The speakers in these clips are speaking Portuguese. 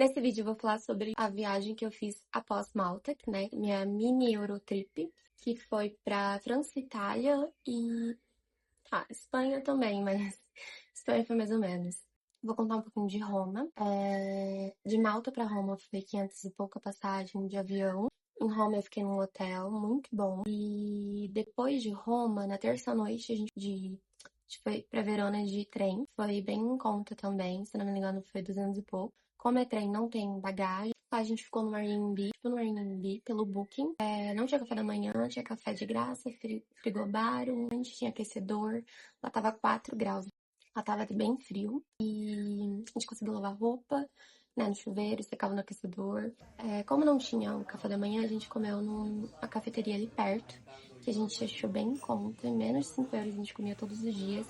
Nesse vídeo eu vou falar sobre a viagem que eu fiz após Malta, né? Minha mini Eurotrip, que foi pra França, Itália e Espanha também, mas Espanha foi mais ou menos. Vou contar um pouquinho de Roma. De Malta pra Roma foi 500 e pouca passagem de avião. Em Roma eu fiquei num hotel muito bom. E depois de Roma, na terça noite, a gente foi pra Verona de trem. Foi bem em conta também, se não me engano foi 200 e pouco. Como é trem, não tem bagagem. A gente ficou no Airbnb pelo Booking. Não tinha café da manhã, tinha café de graça, frigobar, a gente tinha aquecedor. Lá tava 4 graus. Lá tava bem frio. E a gente conseguiu lavar roupa, né, no chuveiro, secava no aquecedor. Como não tinha o café da manhã, a gente comeu numa cafeteria ali perto, que a gente achou bem em conta. Em menos de 5 euros a gente comia todos os dias.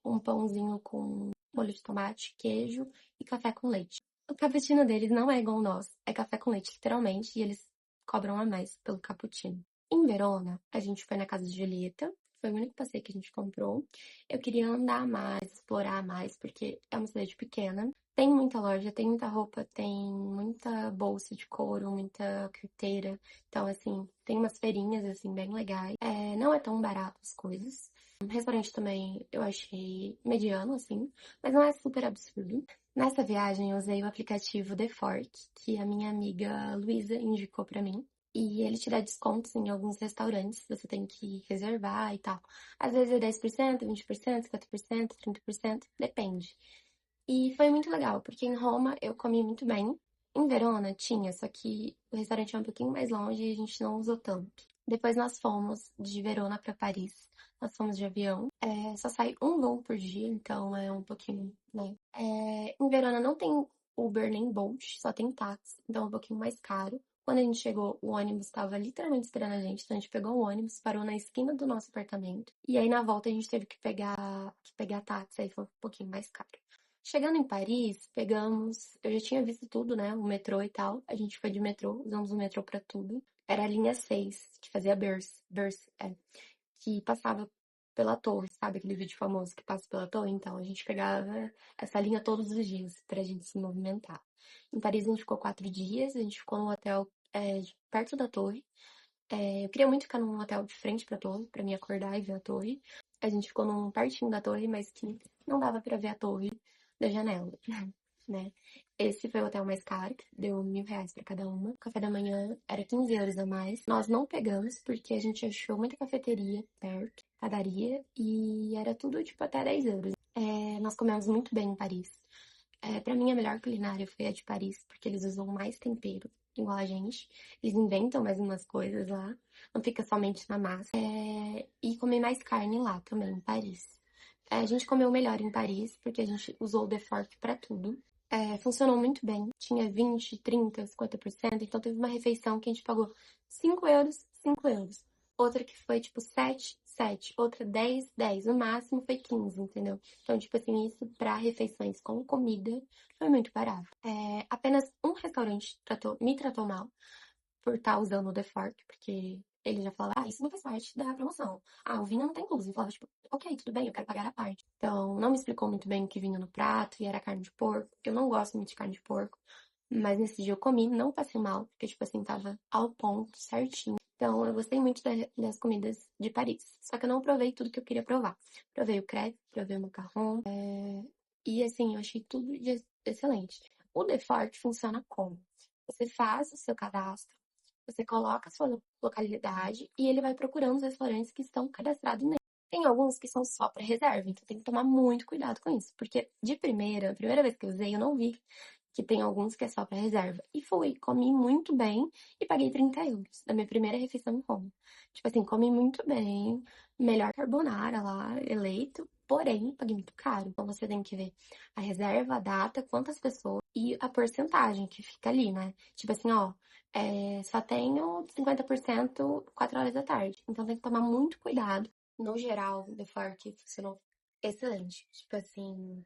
Um pãozinho com molho de tomate, queijo e café com leite. O cappuccino deles não é igual ao nosso, é café com leite, literalmente, e eles cobram a mais pelo cappuccino. Em Verona, a gente foi na casa de Julieta, foi o único passeio que a gente comprou. Eu queria andar mais, explorar mais, porque é uma cidade pequena. Tem muita loja, tem muita roupa, tem muita bolsa de couro, muita carteira. Então, assim, tem umas feirinhas, assim, bem legais. Não é tão barato as coisas. O restaurante também eu achei mediano, assim, mas não é super absurdo. Nessa viagem eu usei o aplicativo The Fork, que a minha amiga Luísa indicou pra mim. E ele te dá descontos em alguns restaurantes, você tem que reservar e tal. Às vezes é 10%, 20%, 50%, 30%, depende. E foi muito legal, porque em Roma eu comi muito bem. Em Verona tinha, só que o restaurante é um pouquinho mais longe e a gente não usou tanto. Depois nós fomos de Verona para Paris. Nós fomos de avião. Só sai um voo por dia, então é um pouquinho, né? Em Verona não tem Uber nem Bolt, só tem táxi, então é um pouquinho mais caro. Quando a gente chegou, o ônibus estava literalmente esperando a gente, então a gente pegou o ônibus, parou na esquina do nosso apartamento. E aí na volta a gente teve que pegar táxi, aí foi um pouquinho mais caro. Chegando em Paris, pegamos. Eu já tinha visto tudo, né? O metrô e tal. A gente foi de metrô, usamos o metrô pra tudo. Era a linha 6 que fazia que passava pela torre, sabe? Aquele vídeo famoso que passa pela torre. Então, a gente pegava essa linha todos os dias pra gente se movimentar. Em Paris, a gente ficou 4 dias. A gente ficou num hotel perto da torre. Eu queria muito ficar num hotel de frente pra torre, pra me acordar e ver a torre. A gente ficou num pertinho da torre, mas que não dava pra ver a torre da janela, né? Esse foi o hotel mais caro, que deu 1.000 reais pra cada uma. O café da manhã era 15 euros a mais. Nós não pegamos, porque a gente achou muita cafeteria perto, padaria, e era tudo, tipo, até 10 euros. Nós comemos muito bem em Paris. Pra mim, a melhor culinária foi a de Paris, porque eles usam mais tempero, igual a gente. Eles inventam mais umas coisas lá, não fica somente na massa. E comer mais carne lá também, em Paris. A gente comeu melhor em Paris, porque a gente usou o The Fork pra tudo. Funcionou muito bem. Tinha 20, 30, 50%. Então teve uma refeição que a gente pagou 5 euros, 5 euros. Outra que foi tipo 7, 7. Outra 10, 10. O máximo foi 15, entendeu? Então, tipo assim, isso pra refeições com comida foi muito barato. Apenas um restaurante me tratou mal por estar usando o The Fork, porque ele já falava, isso não faz parte da promoção. O vinho não tá incluso. Eu falava, tipo, ok, tudo bem, eu quero pagar a parte. Então, não me explicou muito bem o que vinha no prato e era carne de porco. Eu não gosto muito de carne de porco, mas nesse dia eu comi, não passei mal, porque, tipo assim, tava ao ponto, certinho. Então, eu gostei muito das comidas de Paris. Só que eu não provei tudo que eu queria provar. Provei o crepe, provei o macarrão, e assim, eu achei tudo excelente. O The Fork funciona como? Você faz o seu cadastro, você coloca a sua localidade e ele vai procurando os restaurantes que estão cadastrados nele. Tem alguns que são só para reserva, então tem que tomar muito cuidado com isso, porque de primeira, a primeira vez que eu usei, eu não vi que tem alguns que é só para reserva. E fui, comi muito bem e paguei 30 euros da minha primeira refeição em Roma. Tipo assim, comi muito bem, melhor carbonara lá, eleito, porém, paguei muito caro. Então você tem que ver a reserva, a data, quantas pessoas e a porcentagem que fica ali, né? Tipo assim, ó, só tenho 50% 4 horas da tarde. Então tem que tomar muito cuidado. No geral, The Fork funcionou excelente. Tipo assim,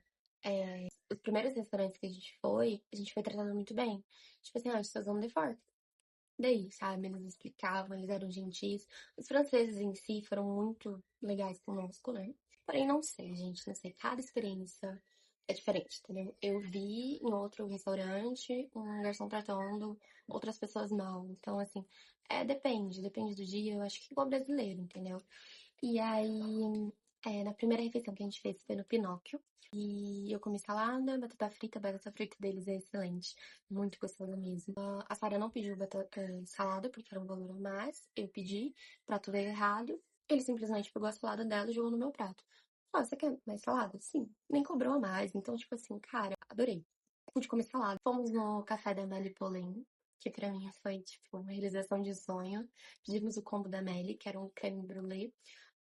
os primeiros restaurantes que a gente foi tratado muito bem. Tipo assim, a gente tá usando The Fork. Daí, sabe, eles explicavam, eles eram gentis. Os franceses em si foram muito legais conosco, né? Porém, não sei, gente, não sei. Cada experiência é diferente, entendeu? Eu vi em outro restaurante um garçom tratando outras pessoas mal. Então, assim, depende do dia. Eu acho que igual brasileiro, entendeu? E aí, na primeira refeição que a gente fez foi no Pinóquio. E eu comi salada, a batata frita deles é excelente. Muito gostosa mesmo. A Sara não pediu salada porque era um valor a mais. Eu pedi, o prato veio errado. Ele simplesmente pegou a salada dela e jogou no meu prato. Ah, você quer mais salada? Sim. Nem cobrou a mais. Então, tipo assim, cara, adorei. Pude comer salada. Fomos no café da Melly Polem, que pra mim foi, tipo, uma realização de sonho. Pedimos o combo da Melly, que era um creme brulee,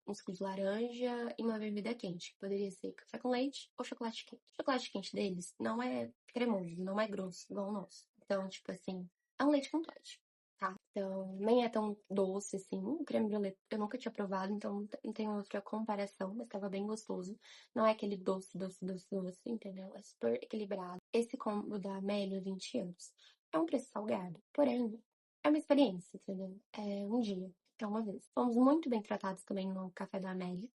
um suco de laranja e uma bebida quente. Que poderia ser café com leite ou chocolate quente. O chocolate quente deles não é cremoso, não é grosso, igual o nosso. Então, tipo assim, é um leite com Toddy, tá? Então, nem é tão doce assim. O creme brulee eu nunca tinha provado, então não tem outra comparação, mas tava bem gostoso. Não é aquele doce, doce, doce, doce, entendeu? É super equilibrado. Esse combo da Amélia, 20 anos, é um preço salgado, porém, é uma experiência, entendeu? É um dia, é uma vez. Fomos muito bem tratados também no café da Amélia.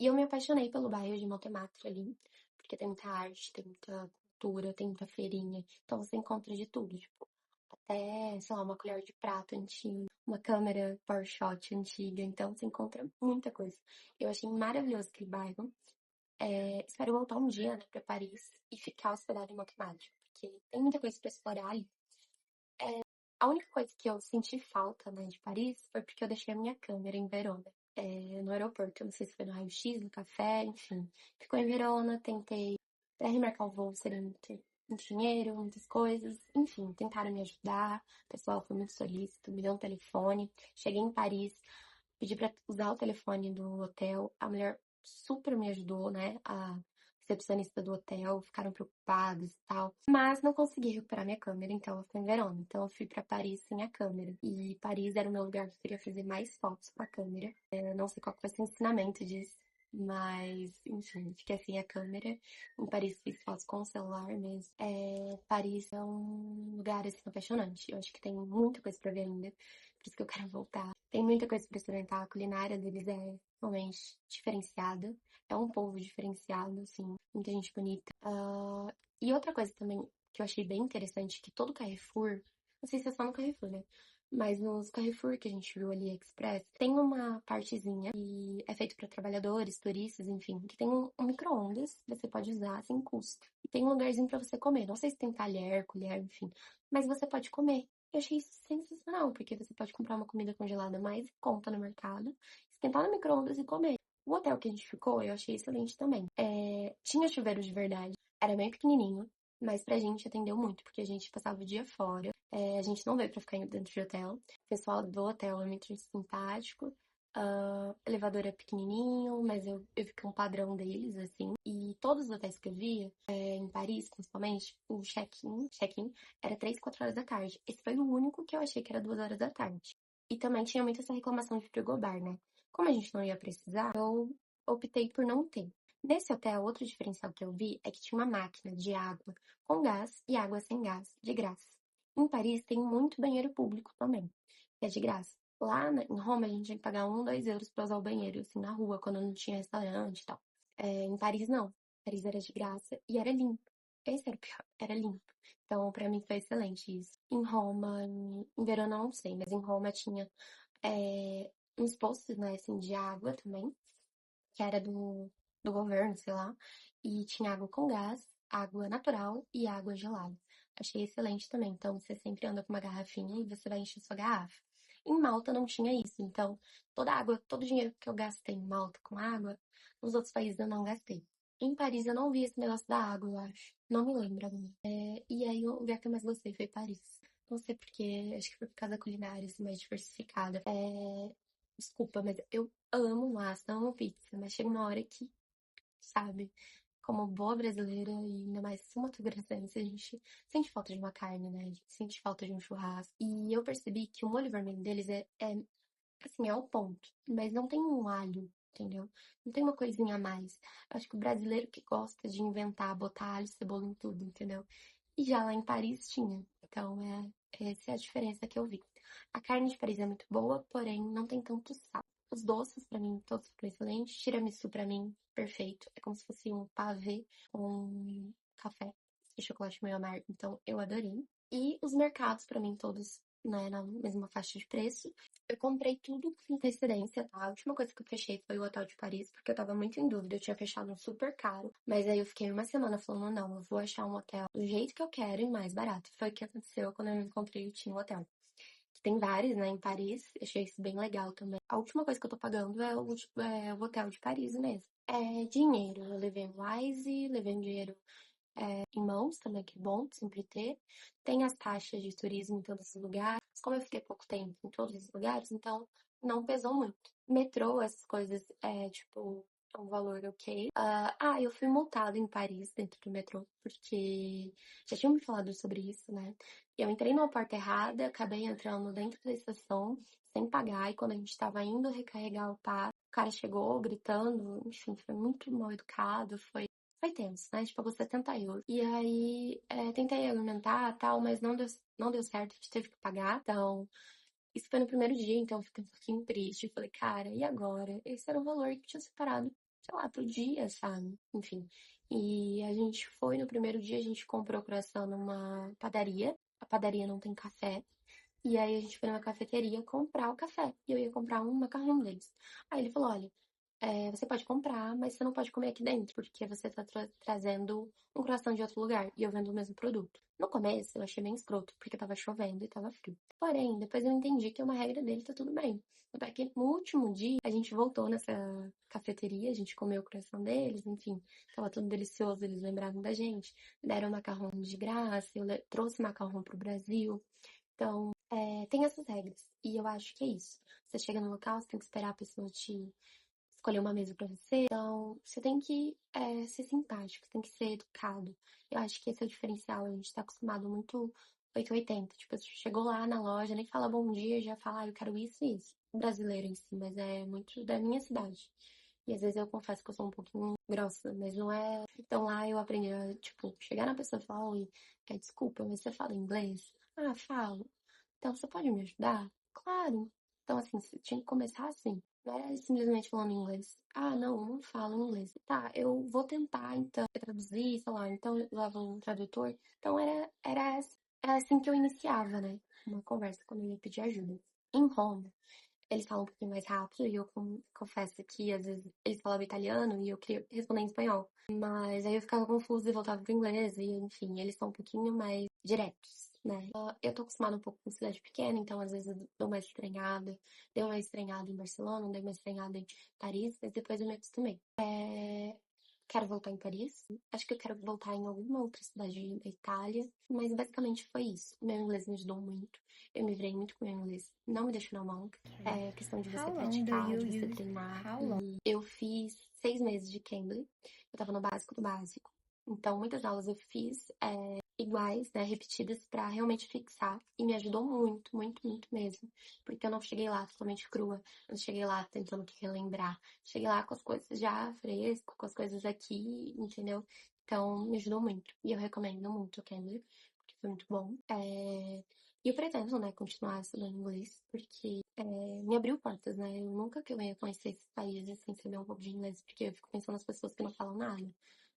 E eu me apaixonei pelo bairro de Montmartre ali, porque tem muita arte, tem muita cultura, tem muita feirinha. Então você encontra de tudo, tipo, até, sei lá, uma colher de prato antiga, uma câmera PowerShot antiga. Então você encontra muita coisa. Eu achei maravilhoso aquele bairro. Espero voltar um dia, né, pra Paris e ficar hospedada em Montmartre, porque tem muita coisa pra explorar ali. A única coisa que eu senti falta, né, de Paris foi porque eu deixei a minha câmera em Verona. No aeroporto, eu não sei se foi no raio-x, no café, enfim. Ficou em Verona, tentei, pra remarcar o voo, seria muito dinheiro, muitas coisas. Enfim, tentaram me ajudar. O pessoal foi muito solícito, me deu um telefone. Cheguei em Paris, pedi pra usar o telefone do hotel. A mulher super me ajudou, né? A recepcionista do hotel, ficaram preocupados e tal. Mas não consegui recuperar minha câmera, então eu fui em Verona. Então eu fui pra Paris sem a câmera. E Paris era o meu lugar que eu queria fazer mais fotos com a câmera. Eu não sei qual que vai ser o ensinamento disso. Mas, enfim, fiquei sem a câmera. Em Paris fiz fotos com o celular mesmo. Paris é um lugar, assim, apaixonante. Eu acho que tem muita coisa pra ver ainda. Por isso que eu quero voltar. Tem muita coisa pra experimentar. A culinária deles é realmente diferenciada. É um povo diferenciado, assim, muita gente bonita. E outra coisa também que eu achei bem interessante, que todo Carrefour, não sei se é só no Carrefour, né? Mas nos Carrefour que a gente viu ali, Express, tem uma partezinha que é feito para trabalhadores, turistas, enfim, que tem um micro-ondas que você pode usar sem custo. E tem um lugarzinho para você comer. Não sei se tem talher, colher, enfim, mas você pode comer. Eu achei isso sensacional, porque você pode comprar uma comida congelada mais em conta no mercado, esquentar no micro-ondas e comer. O hotel que a gente ficou, eu achei excelente também. Tinha chuveiro de verdade, era bem pequenininho, mas pra gente atendeu muito, porque a gente passava o dia fora. A gente não veio pra ficar dentro de hotel. O pessoal do hotel é muito simpático. Elevador é pequenininho, mas eu vi que é um padrão deles, assim. E todos os hotéis que eu via, em Paris, principalmente, o check-in era 3, 4 horas da tarde. Esse foi o único que eu achei que era 2 horas da tarde. E também tinha muito essa reclamação de frigobar, né? Como a gente não ia precisar, eu optei por não ter. Nesse hotel, outro diferencial que eu vi é que tinha uma máquina de água com gás e água sem gás, de graça. Em Paris tem muito banheiro público também, que é de graça. Lá em Roma a gente tinha que pagar 1, 2 euros pra usar o banheiro, assim, na rua, quando não tinha restaurante e tal. Em Paris não. Paris era de graça e era limpo. Esse era o pior, era limpo. Então, pra mim foi excelente isso. Em Roma, em Verona eu não sei, mas em Roma tinha uns postos, né, assim, de água também, que era do governo, sei lá, e tinha água com gás, água natural e água gelada. Achei excelente também. Então, você sempre anda com uma garrafinha e você vai encher sua garrafa. Em Malta não tinha isso, então toda a água, todo o dinheiro que eu gastei em Malta com água, nos outros países eu não gastei. Em Paris eu não vi esse negócio da água, eu acho. Não me lembro agora. E aí o lugar que eu mais gostei foi Paris. Não sei porquê, acho que foi por causa da culinária, assim, mais diversificada. Desculpa, mas eu amo massa, amo pizza, mas chega uma hora que, sabe, como boa brasileira e ainda mais sul-mato-grossense, a gente sente falta de uma carne, né? A gente sente falta de um churrasco. E eu percebi que o molho vermelho deles assim, é o ponto, mas não tem um alho, entendeu? Não tem uma coisinha a mais. Eu acho que o brasileiro que gosta de inventar, botar alho e cebola em tudo, entendeu? E já lá em Paris tinha. Então, essa é a diferença que eu vi. A carne de Paris é muito boa, porém não tem tanto sal. Os doces, pra mim, todos foram excelentes. Tiramisu, pra mim, perfeito. É como se fosse um pavê com café e chocolate meio amargo. Então, eu adorei. E os mercados, pra mim, todos, né, na mesma faixa de preço. Eu comprei tudo com antecedência, tá? A última coisa que eu fechei foi o Hotel de Paris, porque eu tava muito em dúvida. Eu tinha fechado um super caro, mas aí eu fiquei uma semana falando, não, eu vou achar um hotel do jeito que eu quero e mais barato. Foi o que aconteceu quando eu encontrei o Tim Hotel. Que tem vários, né, em Paris. Achei isso bem legal também. A última coisa que eu tô pagando é o Hotel de Paris mesmo. É dinheiro. Eu levei um Wise, levei um dinheiro em mãos também, que é bom sempre ter. Tem as taxas de turismo em todos os lugares. Como eu fiquei pouco tempo em todos os lugares, então não pesou muito. Metrô, essas coisas, tipo, é um valor ok. Eu fui multada em Paris, dentro do metrô, porque já tinham me falado sobre isso, né? Eu entrei numa porta errada, acabei entrando dentro da estação sem pagar, e quando a gente tava indo recarregar o passe, o cara chegou gritando, enfim, foi muito mal educado, foi tenso, né? Tipo, pagou 70 euros. E aí, tentei argumentar tal, mas não deu certo, a gente teve que pagar. Então, isso foi no primeiro dia, então eu fiquei um pouquinho triste. Falei, cara, e agora? Esse era o valor que tinha separado, sei lá, pro dia, sabe? Enfim. E a gente foi no primeiro dia, a gente comprou croissant numa padaria. A padaria não tem café. E aí a gente foi numa cafeteria comprar o café. E eu ia comprar um macarrão deles. Aí ele falou, olha, você pode comprar, mas você não pode comer aqui dentro, porque você tá trazendo um croissant de outro lugar e eu vendo o mesmo produto. No começo eu achei bem escroto, porque tava chovendo e tava frio. Porém, depois eu entendi que é uma regra dele, tá tudo bem. Até que no último dia a gente voltou nessa cafeteria, a gente comeu o croissant deles, enfim, tava tudo delicioso, eles lembraram da gente, deram macarrão de graça, eu trouxe macarrão pro Brasil. Então, tem essas regras. E eu acho que é isso. Você chega no local, você tem que esperar a pessoa te escolher uma mesa pra você. Então, você tem que ser simpático, tem que ser educado. Eu acho que esse é o diferencial. A gente tá acostumado muito 880. Tipo, você chegou lá na loja, nem fala bom dia, já fala, eu quero isso e isso. Brasileiro em si, mas é muito da minha cidade. E às vezes eu confesso que eu sou um pouquinho grossa, mas não é. Então lá eu aprendi a, tipo, chegar na pessoa e falar, oi, desculpa, mas você fala inglês? Ah, falo. Então você pode me ajudar? Claro. Então, assim, você tinha que começar assim. Não era simplesmente falando inglês. Ah, não falo inglês. Tá, eu vou tentar, então, traduzir, sei lá, então eu usava um tradutor. Então era assim que eu iniciava, né? Uma conversa quando eu ia pedir ajuda. Em Roma, eles falam um pouquinho mais rápido e eu confesso que às vezes eles falavam italiano e eu queria responder em espanhol. Mas aí eu ficava confusa e voltava pro inglês e, enfim, eles são um pouquinho mais diretos, né? Eu tô acostumada um pouco com cidade pequena, então às vezes eu dou uma estranhada. Dei uma estranhada em Barcelona, dei uma estranhada em Paris, mas depois eu me acostumei. Quero voltar em Paris. Acho que eu quero voltar em alguma outra cidade da Itália. Mas basicamente foi isso. Meu inglês me ajudou muito. Eu me virei muito com o meu inglês. Não me deixou na mão. É questão de você How long do praticar, you de você use? treinar. How long? E eu fiz 6 meses de Cambly. Eu tava no básico do básico. Então, muitas aulas eu fiz iguais, né, repetidas pra realmente fixar. E me ajudou muito, muito, muito mesmo. Porque eu não cheguei lá totalmente crua. Eu cheguei lá tentando que relembrar. Cheguei lá com as coisas já fresco, com as coisas aqui, entendeu? Então, me ajudou muito. E eu recomendo muito o Cambly, porque foi muito bom. E eu pretendo, né, continuar estudando inglês, porque me abriu portas, né? Eu nunca que eu ia conhecer esses países sem saber um pouco de inglês, porque eu fico pensando nas pessoas que não falam nada.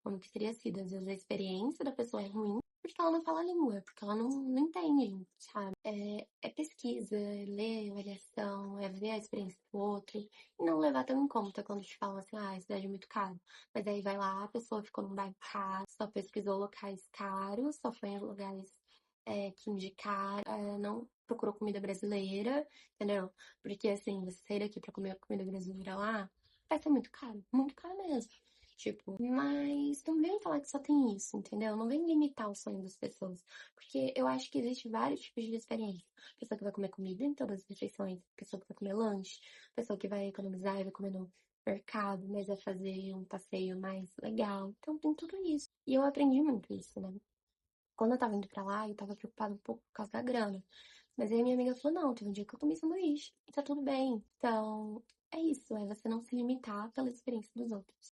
Como que teria sido? Às vezes a experiência da pessoa é ruim, porque ela não fala a língua, porque ela não entende, sabe? É pesquisa, é ler avaliação, é ver a experiência do outro, e não levar tão em conta quando te falam assim, a cidade é muito cara. Mas aí vai lá, a pessoa ficou num bairro caro, só pesquisou locais caros, só foi em lugares que indicaram, não procurou comida brasileira, entendeu? Porque assim, você sair daqui pra comer comida brasileira lá, vai ser muito caro mesmo. Tipo, mas não vem falar que só tem isso, entendeu? Não vem limitar o sonho das pessoas. Porque eu acho que existe vários tipos de experiência. Pessoa que vai comer comida em todas as refeições, pessoa que vai comer lanche, pessoa que vai economizar e vai comer no mercado, mas vai fazer um passeio mais legal. Então tem tudo isso. E eu aprendi muito isso, né? Quando eu tava indo pra lá, eu tava preocupada um pouco por causa da grana. Mas aí minha amiga falou, não, teve um dia que eu comi sanduíche e tá tudo bem. Então, é isso, é você não se limitar pela experiência dos outros.